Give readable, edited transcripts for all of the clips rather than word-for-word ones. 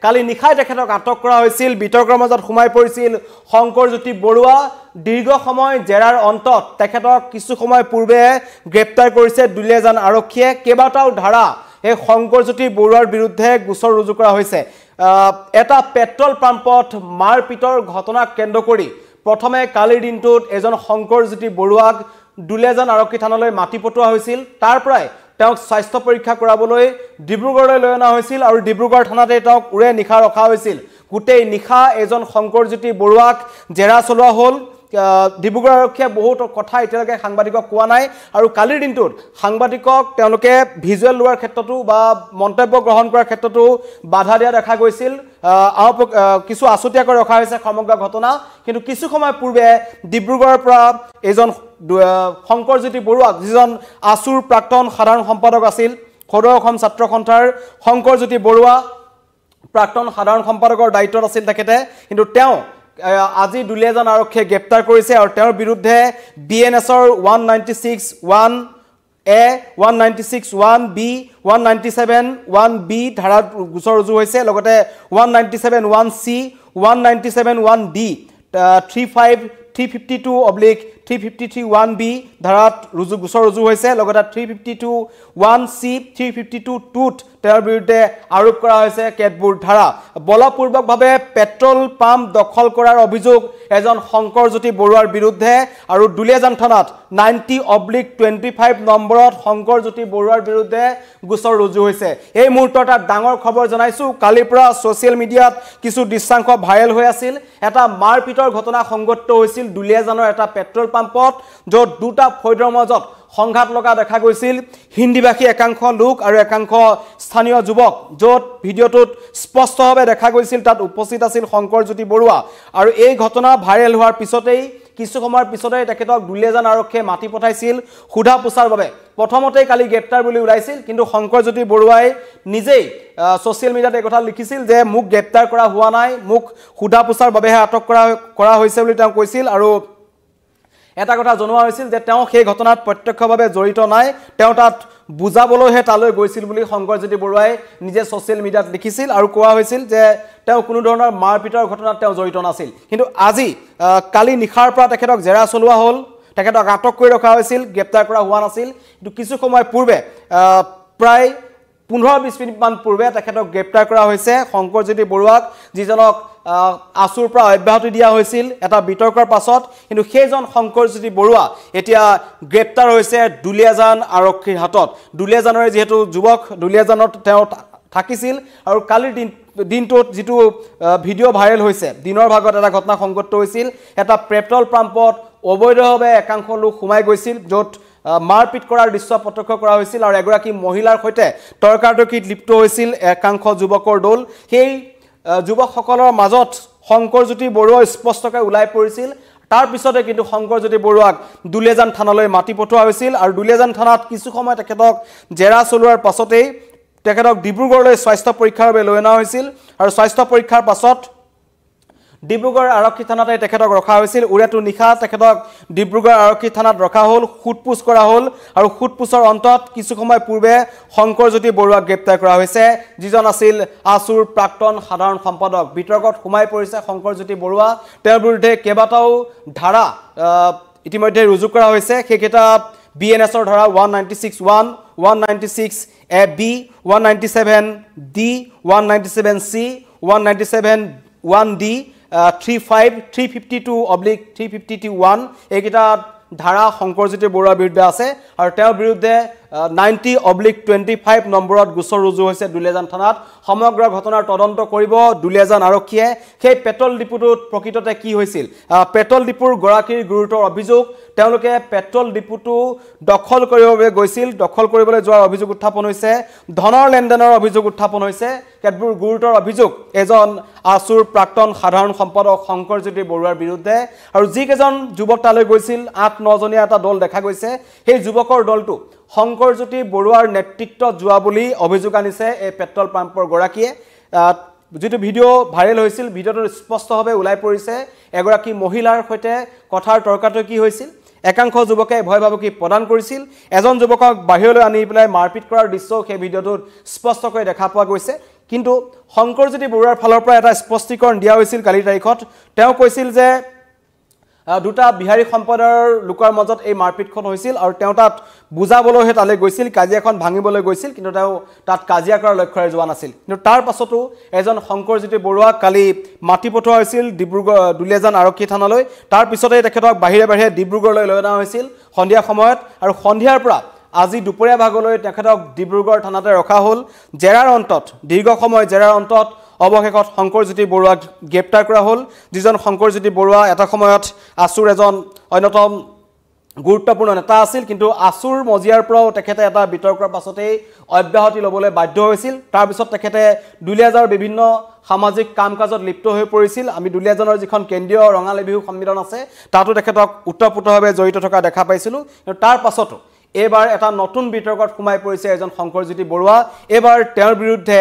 কালি নিশাই তেখেতক আটক কৰা হৈছিল বিতৰ্কৰ মাজত সোমাই পৰিছিল শংকৰজ্যোতি বৰুৱা দীৰ্ঘ সময় জেৰাৰ অন্তত তেখেতক কিছু সময় পূৰ্বে গ্ৰেপ্তাৰ কৰিছে দুলীয়াজান আৰক্ষীয়ে কেইবাটাও ধাৰা এই শংকৰজ্যোতি বৰুৱাৰ বিৰুদ্ধে গোচৰ ৰুজু কৰা হৈছে এটা পেট্ৰল পাম্পত মাৰপিটৰ ঘটনাক কেন্দ্ৰ কৰি প্ৰথমে কালিৰ দিনটোত এজন শংকৰজ্যোতি বৰুৱাক দুলীয়াজান আৰক্ষী থানালৈ মাতি পঠোৱা হৈছিল তাৰ পৰাই তেওঁক স্বাস্থ্য পৰীক্ষা কৰাবলৈ ডিব্ৰুগড়লৈ লৈ অনা হৈছিল আৰু ডিব্ৰুগড় থানাতে তেওঁক উৰে নিশা ৰখা হৈছিল গোটেই নিশা এজন শংকৰজ্যোতি বৰুৱাক জেৰা চলোৱা হ'ল ডিব্ৰুগড় আৰক্ষীয়ে বহুত কথা এতিয়ালৈকে সাংবাদিকক কোৱা নাই আৰু কালিৰ দিনটোত সাংবাদিকক তেওঁলোকে ভিজুৱেল লোৱাৰ ক্ষেত্ৰতো বা মন্তব্য গ্ৰহণ কৰাৰ ক্ষেত্ৰতো বাধা দিয়া দেখা গৈছিল কিছু আছুতীয়াকৈ ৰখা হৈছে সমগ্ৰ ঘটনা কিন্তু কিছু সময় পূৰ্বে ডিব্ৰুগড়ৰ পৰা এজন শংকৰজ্যোতি বৰুৱাক যিজন আসুৰ প্ৰাক্তন সাধাৰণ সম্পাদক আছিল সদৌ অসম ছাত্ৰ সন্থাৰ শংকৰজ্যোতি বৰুৱা প্ৰাক্তন সাধাৰণ সম্পাদকৰ দায়িত্বত আছিল তেখেতে কিন্তু তেওঁ আজি দুলীয়াজান আৰক্ষীয়ে গ্ৰেপ্তাৰ কৰিছে আৰু তেওঁৰ বিৰুদ্ধে বিএনএছৰ 196(1)A 196(1)B 197(1)B ধাৰাত গোচৰ ৰুজু হৈছে লগতে 197(1)C 197(1)D 352/353(1)B ধাৰাত গোচৰ ৰুজু হৈছে লগতে 352(1)C 352(2)ত তেওঁৰ বিৰুদ্ধে আৰোপ কৰা হৈছে কেতবোৰ ধাৰা বলপূৰ্বকভাৱে পেট্ৰল পাম্প দখল কৰাৰ অভিযোগ এজন শংকৰজ্যোতি বৰুৱাৰ বিৰুদ্ধে আৰু দুলীয়াজান থানাত 90/25 নম্বৰত শংকৰজ্যোতি বৰুৱাৰ বিৰুদ্ধে গোচৰ ৰুজু হৈছে এই মুহূৰ্তত এটা ডাঙৰ খবৰ জনাইছো কালিৰ পৰা ছ'চিয়েল মিডিয়াত কিছু দৃশ্যাংশ ভাইৰেল হৈ আছিল এটা মাৰপিটৰ ঘটনা সংঘটিত হৈছিল দুলীয়াজানৰ এটা পেট্ৰল পাম্পত য'ত দুটা ফৈদৰ মাজত সংঘাত লগা দেখা গৈছিল হিন্দীভাষী একাংশ লোক আৰু একাংশ স্থানীয় যুৱক য'ত ভিডিঅ'টোত স্পষ্টভাৱে দেখা গৈছিল তাত উপস্থিত আছিল শংকৰজ্যোতি বৰুৱা আৰু এই ঘটনা ভাইৰেল হোৱাৰ পিছতেই কিছু সময়ৰ পিছতেই তেখেতক দুলীয়াজান আৰক্ষীয়ে মাতি পঠাইছিল সোধা পোছাৰ বাবে প্ৰথমতেই কালি গ্ৰেপ্তাৰ বুলি ওলাইছিল কিন্তু শংকৰজ্যোতি বৰুৱাই নিজেই ছ'চিয়েল মিডিয়াত এই কথা লিখিছিল যে মোক গ্ৰেপ্তাৰ কৰা হোৱা নাই মোক সোধা পোছাৰ বাবেহে আটক কৰা হৈছে বুলি তেওঁ কৈছিল আৰু এটা কথা জনোৱা হৈছিল যে তেওঁ সেই ঘটনাত প্ৰত্যক্ষভাৱে জড়িত নাই তেওঁ তাত বুজাবলৈহে তালৈ গৈছিল বুলি শংকৰজ্যোতি বৰুৱাই নিজে ছ'চিয়েল মিডিয়াত লিখিছিল আৰু কোৱা হৈছিল যে তেওঁ কোনো ধৰণৰ মাৰপিটৰ ঘটনাত তেওঁ জড়িত নাছিল কিন্তু আজি কালি নিশাৰ পৰা তেখেতক জেৰা চলোৱা হ'ল তেখেতক আটক কৰি ৰখা হৈছিল গ্ৰেপ্তাৰ কৰা হোৱা নাছিল কিন্তু কিছু সময় পূৰ্বে প্ৰায় 15-20 মিনিটমান পূৰ্বে তেখেতক গ্ৰেপ্তাৰ কৰা হৈছে শংকৰজ্যোতি বৰুৱাক যিজনক আসুৰ পৰা অব্যাহতি দিয়া হৈছিল এটা বিতৰ্কৰ পাছত কিন্তু সেইজন শংকৰজ্যোতি বৰুৱা এতিয়া গ্ৰেপ্তাৰ হৈছে দুলীয়াজান আৰক্ষীৰ হাতত দুলীয়াজানৰ যেহেতু যুৱক দুলীয়াজানত তেওঁ থাকিছিল আৰু কালিৰ দিনটোত যিটো ভিডিঅ' ভাইৰেল হৈছে দিনৰ ভাগত এটা ঘটনা সংঘটিত হৈছিল এটা পেট্ৰল পাম্পত অবৈধভাৱে একাংশ লোক সোমাই গৈছিল য'ত মাৰপিট কৰাৰ দৃশ্য প্ৰত্যক্ষ কৰা হৈছিল আৰু এগৰাকী মহিলাৰ সৈতে তৰ্কাতৰ্কিত লিপ্ত হৈছিল একাংশ যুৱকৰ দল সেই যুৱকসকলৰ মাজত শংকৰজ্যোতি বৰুৱা স্পষ্টকৈ ওলাই পৰিছিল তাৰ পিছতে কিন্তু শংকৰজ্যোতি বৰুৱাক দুলীয়াজান থানালৈ মাতি পঠোৱা হৈছিল আৰু দুলীয়াজান থানাত কিছু সময় তেখেতক জেৰা চলোৱাৰ পাছতেই তেখেতক ডিব্ৰুগড়লৈ স্বাস্থ্য পৰীক্ষাৰ বাবে লৈ অনা হৈছিল আৰু স্বাস্থ্য পৰীক্ষাৰ পাছত ডিব্ৰুগড় আৰক্ষী থানাতে তেখেতক ৰখা হৈছিল উৰেটো নিশা তেখেতক ডিব্ৰুগড় আৰক্ষী থানাত ৰখা হ'ল সোধপোছ কৰা হ'ল আৰু সোধপোছৰ অন্তত কিছু সময় পূৰ্বে শংকৰজ্যোতি বৰুৱাক গ্ৰেপ্তাৰ কৰা হৈছে যিজন আছিল আসুৰ প্ৰাক্তন সাধাৰণ সম্পাদক বিতৰ্কত সোমাই পৰিছে শংকৰজ্যোতি বৰুৱা তেওঁৰ বিৰুদ্ধে কেইবাটাও ধাৰা ইতিমধ্যে ৰুজু কৰা হৈছে সেইকেইটা বিএনএছৰ ধাৰা 196(1) 196(B) 197(D) 197(C) 197(1)D 352/353(1) এইকেইটা ধাৰা শংকৰজ্যোতি বৰুৱাৰ বিৰুদ্ধে আছে আৰু তেওঁৰ বিৰুদ্ধে 90/25 নম্বৰত গোচৰ ৰুজু হৈছে দুলীয়াজান থানাত সমগ্ৰ ঘটনাৰ তদন্ত কৰিব দুলীয়াজান আৰক্ষীয়ে সেই পেট্ৰল ডিপুটোত প্ৰকৃততে কি হৈছিল পেট্ৰল ডিপুৰ গৰাকীৰ গুৰুতৰ অভিযোগ তেওঁলোকে পেট্ৰল ডিপুটো দখল কৰিবলৈ গৈছিল দখল কৰিবলৈ যোৱাৰ অভিযোগ উত্থাপন হৈছে ধনৰ লেনদেনৰ অভিযোগ উত্থাপন হৈছে কেতবোৰ গুৰুতৰ অভিযোগ এজন আসুৰ প্ৰাক্তন সাধাৰণ সম্পাদক শংকৰজ্যোতি বৰুৱাৰ বিৰুদ্ধে আৰু যিকেইজন যুৱক তালৈ গৈছিল 8-9 জনীয়া এটা দল দেখা গৈছে সেই যুৱকৰ দলটো শংকৰজ্যোতি বৰুৱাৰ নেতৃত্বত যোৱা বুলি অভিযোগ আনিছে এই পেট্ৰল পাম্পৰ গৰাকীয়ে যেটো ভিডিঅ' ভাইৰেল হৈছিল ভিডিঅ'টো স্পষ্টভাৱে ওলাই পৰিছে এগৰাকী মহিলাৰ সৈতে কথাৰ তৰ্কাতৰ্কি হৈছিল একাংশ যুৱকে ভয় ভাবুকি প্ৰদান কৰিছিল এজন যুৱকক বাহিৰলৈ আনি পেলাই মাৰপিট কৰাৰ দৃশ্য সেই ভিডিঅ'টোত স্পষ্টকৈ দেখা পোৱা গৈছে কিন্তু শংকৰজ্যোতি বৰুৱাৰ ফালৰ পৰা এটা স্পষ্টীকৰণ দিয়া হৈছিল কালিৰ তাৰিখত তেওঁ কৈছিল যে দুটা বিহাৰী সম্প্ৰদায়ৰ লোকৰ মাজত এই মাৰপিটখন হৈছিল আৰু তেওঁ তাত বুজাবলৈ তালৈ গৈছিল কাজিয়াখন ভাঙিবলৈ গৈছিল কিন্তু তেওঁ তাত কাজিয়া কৰাৰ লক্ষ্যৰে যোৱা নাছিল কিন্তু তাৰ পাছতো এজন শংকৰজ্যোতি বৰুৱাক কালি মাটি পঠোৱা হৈছিল ডিব্ৰুগড় দুলীয়াজান আৰক্ষী থানালৈ তাৰ পিছতে তেখেতক বাহিৰে বাহিৰে ডিব্ৰুগড়লৈ লৈ অনা হৈছিল সন্ধিয়া সময়ত আৰু সন্ধিয়াৰ পৰা আজি দুপৰীয়া ভাগলৈ তেখেতক ডিব্ৰুগড় থানাতে ৰখা হ'ল জেৰাৰ অন্তত দীৰ্ঘ সময় জেৰাৰ অন্তত অৱশেষত শংকৰজ্যোতি বৰুৱাক গ্ৰেপ্তাৰ কৰা হ'ল যিজন শংকৰজ্যোতি বৰুৱা এটা সময়ত আসুৰ এজন অন্যতম গুৰুত্বপূৰ্ণ নেতা আছিল কিন্তু আসুৰ মজিয়াৰ পৰাও তেখেতে এটা বিতৰ্কৰ পাছতেই অব্যাহতি ল'বলৈ বাধ্য হৈছিল তাৰ পিছত তেখেতে দুলীয়াজানৰ বিভিন্ন সামাজিক কাম কাজত লিপ্ত হৈ পৰিছিল আমি দুলীয়াজানৰ যিখন কেন্দ্ৰীয় ৰঙালী বিহু সন্মিলন আছে তাতো তেখেতক উত্তৰপুতভাৱে জড়িত থকা দেখা পাইছিলোঁ কিন্তু তাৰ পাছতো এবাৰ এটা নতুন বিতৰ্কত সোমাই পৰিছে এজন শংকৰজ্যোতি বৰুৱা এবাৰ তেওঁৰ বিৰুদ্ধে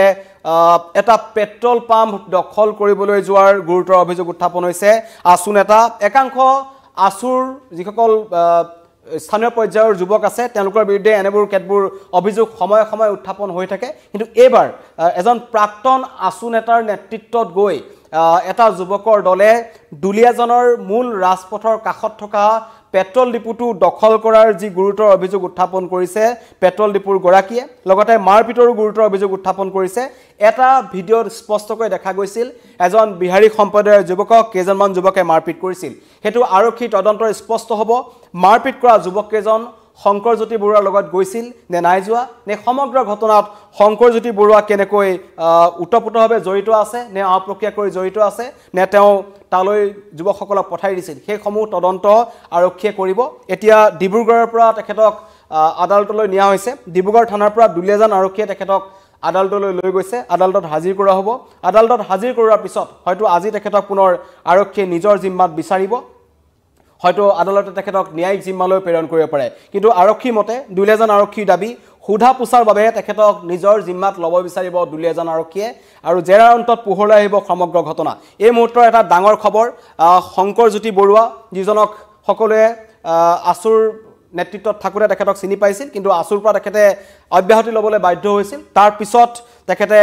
এটা পেট্ৰল পাম্প দখল কৰিবলৈ যোৱাৰ গুৰুতৰ অভিযোগ উত্থাপন হৈছে আসু নেতা একাংশ আসুৰ যিসকল স্থানীয় পৰ্যায়ৰ যুৱক আছে তেওঁলোকৰ বিৰুদ্ধে এনেবোৰ কেতবোৰ অভিযোগ সময়ে সময়ে উত্থাপন হৈ থাকে কিন্তু এবাৰ এজন প্ৰাক্তন আসু নেতাৰ নেতৃত্বত গৈ এটা যুৱকৰ দলে দুলীয়াজানৰ মূল ৰাজপথৰ কাষত থকা পেট্ৰল ডিপুটো দখল কৰাৰ যি গুৰুতৰ অভিযোগ উত্থাপন কৰিছে পেট্ৰল ডিপুৰ গৰাকীয়ে লগতে মাৰপিটৰো গুৰুতৰ অভিযোগ উত্থাপন কৰিছে এটা ভিডিঅ'ত স্পষ্টকৈ দেখা গৈছিল এজন বিহাৰী সম্প্ৰদায়ৰ যুৱকক কেইজনমান যুৱকে মাৰপিট কৰিছিল হেতু আৰক্ষী তদন্তৰ স্পষ্ট হ'ব মাৰপিট কৰা যুৱককেইজন শংকৰজ্যোতি বৰুৱাৰ লগত গৈছিল নে নাই যোৱা নে সমগ্ৰ ঘটনাত শংকৰজ্যোতি বৰুৱা কেনেকৈ উত্তৰপুতভাৱে জড়িত আছে নে অপ্ৰক্ৰিয়া কৰি জড়িত আছে নে তেওঁ তালৈ যুৱকসকলক পঠাই দিছিল সেই সমূহ তদন্ত আৰক্ষীয়ে কৰিব এতিয়া ডিব্ৰুগড়ৰ পৰা তেখেতক আদালতলৈ নিয়া হৈছে ডিব্ৰুগড় থানাৰ পৰা দুলীয়াজান আৰক্ষীয়ে তেখেতক আদালতলৈ লৈ গৈছে আদালতত হাজিৰ কৰা হ'ব আদালতত হাজিৰ কৰাৰ পিছত হয়তো আজি তেখেতক পুনৰ আৰক্ষীয়ে নিজৰ জিম্মাত বিচাৰিব হয়তো আদালতে তেখেতক ন্যায়িক জিম্মালৈ প্ৰেৰণ কৰিব পাৰে কিন্তু আৰক্ষী মতে দুলীয়াজান আৰক্ষীৰ দাবী সুধা পুছাৰ বাবে তেখেতক নিজৰ জিম্মাত ল'ব বিচাৰিব দুলীয়াজান আৰক্ষীয়ে আৰু জেৰাৰ অন্তত পোহৰলৈ আহিব সমগ্ৰ ঘটনা এই মুহূৰ্তৰ এটা ডাঙৰ খবৰ শংকৰজ্যোতি বৰুৱা যিজনক সকলোৱে আসুৰ নেতৃত্বত থাকোঁতে তেখেতক চিনি পাইছিল কিন্তু আসুৰ পৰা তেখেতে অব্যাহতি ল'বলৈ বাধ্য হৈছিল তাৰ পিছত তেখেতে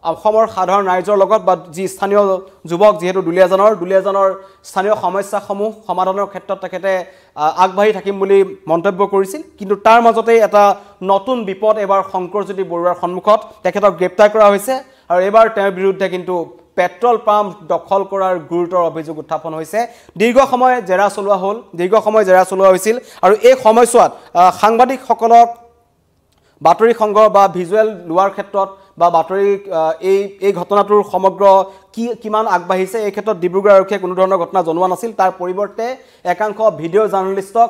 অসমৰ সাধাৰণ ৰাইজৰ লগত বা যি স্থানীয় যুৱক যিহেতু দুলীয়াজানৰ স্থানীয় সমস্যাসমূহ সমাধানৰ ক্ষেত্ৰত তেখেতে আগবাঢ়ি থাকিম বুলি মন্তব্য কৰিছিল কিন্তু তাৰ মাজতেই এটা নতুন বিপদ এবাৰ শংকৰজ্যোতি বৰুৱাৰ সন্মুখত তেখেতক গ্ৰেপ্তাৰ কৰা হৈছে আৰু এবাৰ তেওঁৰ বিৰুদ্ধে কিন্তু পেট্ৰল পাম্প দখল কৰাৰ গুৰুতৰ অভিযোগ উত্থাপন হৈছে দীৰ্ঘ সময় জেৰা চলোৱা হৈছিল আৰু এই সময়ছোৱাত সাংবাদিকসকলক বাতৰি সংগ্ৰহ বা ভিজুৱেল লোৱাৰ ক্ষেত্ৰত বা বাতৰি এই ঘটনাটোৰ সমগ্ৰ কিমান আগবাঢ়িছে এই ক্ষেত্ৰত ডিব্ৰুগড় আৰক্ষীয়ে কোনো ধৰণৰ ঘটনা জনোৱা নাছিল তাৰ পৰিৱৰ্তে একাংশ ভিডিঅ' জাৰ্নেলিষ্টক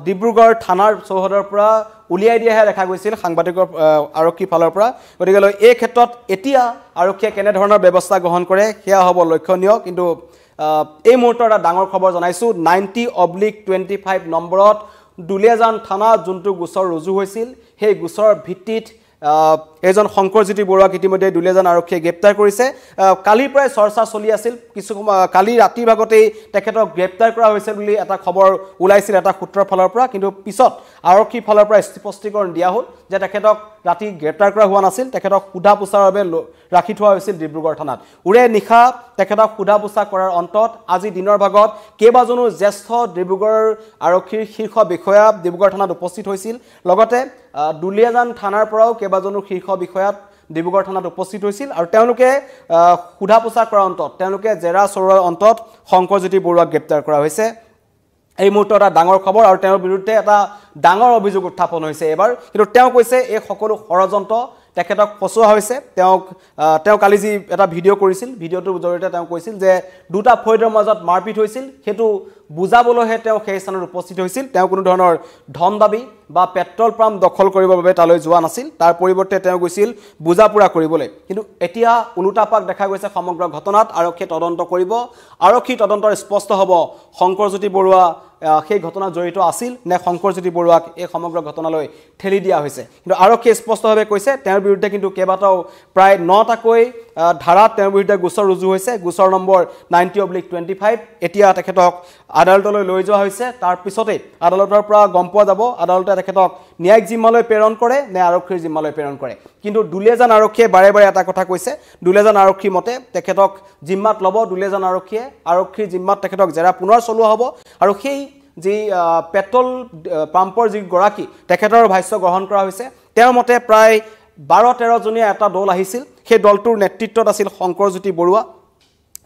ডিব্ৰুগড় থানাৰ চৌহদৰ পৰা উলিয়াই দিয়াহে দেখা গৈছিল সাংবাদিকৰ আৰক্ষীৰ ফালৰ পৰা গতিকে এই ক্ষেত্ৰত এতিয়া আৰক্ষীয়ে কেনেধৰণৰ ব্যৱস্থা গ্ৰহণ কৰে সেয়া হ'ব লক্ষণীয় কিন্তু এই মুহূৰ্তৰ এটা ডাঙৰ খবৰ জনাইছোঁ 90/25 নম্বৰত দুলীয়াজান থানা যোনটো গোচৰ ৰুজু হৈছিল সেই গোচৰৰ ভিত্তিত এজন শংকৰজ্যোতি বৰুৱাক ইতিমধ্যে দুলীয়াজান আৰক্ষীয়ে গ্ৰেপ্তাৰ কৰিছে কালিৰ পৰাই চৰ্চা চলি আছিল কিছু কালি ৰাতিৰ ভাগতেই তেখেতক গ্ৰেপ্তাৰ কৰা হৈছে বুলি এটা খবৰ ওলাইছিল এটা সূত্ৰৰ ফালৰ পৰা কিন্তু পিছত আৰক্ষীৰ ফালৰ পৰা স্পষ্টীকৰণ দিয়া হ'ল যে তেখেতক ৰাতি গ্ৰেপ্তাৰ কৰা হোৱা নাছিল তেখেতক সোধা পোছাৰ বাবে ৰাখি থোৱা হৈছিল ডিব্ৰুগড় থানাত উৰে নিশা তেখেতক সোধা পোছা কৰাৰ অন্তত আজি দিনৰ ভাগত কেইবাজনো জ্যেষ্ঠ ডিব্ৰুগড় আৰক্ষীৰ শীৰ্ষ বিষয়া ডিব্ৰুগড় থানাত উপস্থিত হৈছিল লগতে দুলীয়াজান থানাৰ পৰাও কেইবাজনো শীৰ্ষ বিষয়াত ডিব্ৰুগড় থানাত উপস্থিত হৈছিল আৰু তেওঁলোকে সোধা পোছা কৰাৰ অন্তত তেওঁলোকে জেৰা চৰোৱাৰ অন্তত শংকৰজ্যোতি বৰুৱাক গ্ৰেপ্তাৰ কৰা হৈছে এই মুহূৰ্তত এটা ডাঙৰ খবৰ আৰু তেওঁৰ বিৰুদ্ধে এটা ডাঙৰ অভিযোগ উত্থাপন হৈছে এবাৰ কিন্তু তেওঁ কৈছে এই সকলো ষড়যন্ত্ৰ তেখেতক ফচোৱা হৈছে তেওঁ কালি যি এটা ভিডিঅ' কৰিছিল ভিডিঅ'টোৰ জৰিয়তে তেওঁ কৈছিল যে দুটা ফৈদৰ মাজত মাৰপিট হৈছিল সেইটো বুজাবলৈহে তেওঁ সেই স্থানত উপস্থিত হৈছিল তেওঁ কোনো ধৰণৰ ধন দাবী বা পেট্ৰল পাম্প দখল কৰিবৰ বাবে তালৈ যোৱা নাছিল তাৰ পৰিৱৰ্তে তেওঁ গৈছিল বুজাপুৰা কৰিবলৈ কিন্তু এতিয়া উলুটাপাক দেখা গৈছে সমগ্ৰ ঘটনাত আৰক্ষীয়ে তদন্ত কৰিব আৰক্ষী তদন্তৰ স্পষ্ট হ'ব শংকৰজ্যোতি বৰুৱা সেই ঘটনাত জড়িত আছিল নে শংকৰজ্যোতি বৰুৱাক এই সমগ্ৰ ঘটনালৈ ঠেলি দিয়া হৈছে কিন্তু আৰক্ষীয়ে স্পষ্টভাৱে কৈছে তেওঁৰ বিৰুদ্ধে কিন্তু কেইবাটাও প্ৰায় 9টাকৈ ধাৰা তেওঁৰ বিৰুদ্ধে গোচৰ ৰুজু হৈছে গোচৰ নম্বৰ 90/25 এতিয়া তেখেতক আদালতলৈ লৈ যোৱা হৈছে তাৰ পিছতে আদালতৰ পৰা গম পোৱা যাব আদালতে তেখেতক ন্যায়িক জিম্মালৈ প্ৰেৰণ কৰে নে আৰক্ষীৰ জিম্মালৈ প্ৰেৰণ কৰে কিন্তু দুলীয়াজান আৰক্ষীয়ে বাৰে বাৰে এটা কথা কৈছে দুলীয়াজান আৰক্ষীৰ মতে তেখেতক জিম্মাত ল'ব দুলীয়াজান আৰক্ষীয়ে আৰক্ষীৰ জিম্মাত তেখেতক জেৰা পুনৰ চলোৱা হ'ব আৰু সেই যি পেট্ৰল পাম্পৰ যি গৰাকী তেখেতৰ ভাষ্য গ্ৰহণ কৰা হৈছে তেওঁৰ মতে প্ৰায় 12-13 জনীয়া এটা দল আহিছিল সেই দলটোৰ নেতৃত্বত আছিল শংকৰজ্যোতি বৰুৱা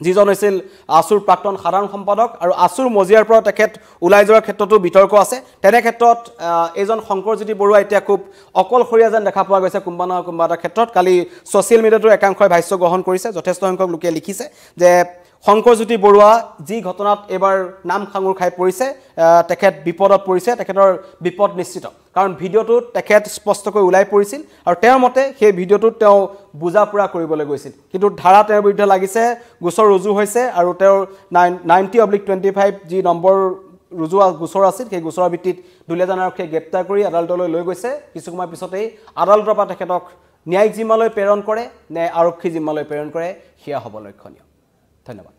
যিজন আছিল আসুৰ প্ৰাক্তন সাধাৰণ সম্পাদক আৰু আসুৰ মজিয়াৰ পৰা তেখেত ওলাই যোৱাৰ ক্ষেত্ৰতো বিতৰ্ক আছে তেনে ক্ষেত্ৰত এজন শংকৰজ্যোতি বৰুৱা এতিয়া খুব অকলশৰীয়া যেন দেখা পোৱা গৈছে কোনোবা নহয় কোনোবা এটা ক্ষেত্ৰত কালি ছ'চিয়েল মিডিয়াতো একাংশই ভাষ্য গ্ৰহণ কৰিছে যথেষ্ট সংখ্যক লোকে লিখিছে যে শংকৰজ্যোতি বৰুৱা যি ঘটনাত এবাৰ নাম খাঙুৰ খাই পৰিছে তেখেত বিপদত পৰিছে তেখেতৰ বিপদ নিশ্চিত কাৰণ ভিডিঅ'টোত তেখেত স্পষ্টকৈ ওলাই পৰিছিল আৰু তেওঁৰ মতে সেই ভিডিঅ'টোত তেওঁ বুজা পুৰা কৰিবলৈ গৈছিল কিন্তু ধাৰা তেওঁৰ বিৰুদ্ধে লাগিছে গোচৰ ৰুজু হৈছে আৰু তেওঁৰ 90/25 যি নম্বৰ ৰুজু গোচৰ আছিল সেই গোচৰৰ ভিত্তিত দুলীয়াজান আৰক্ষীয়ে গ্ৰেপ্তাৰ কৰি আদালতলৈ লৈ গৈছে কিছু সময় পিছতেই আদালতৰ পৰা তেখেতক ন্যায়িক জিম্মালৈ প্ৰেৰণ কৰে নে আৰক্ষী জিম্মালৈ প্ৰেৰণ কৰে সেয়া হ'ব লক্ষণীয় ধন্যবাদ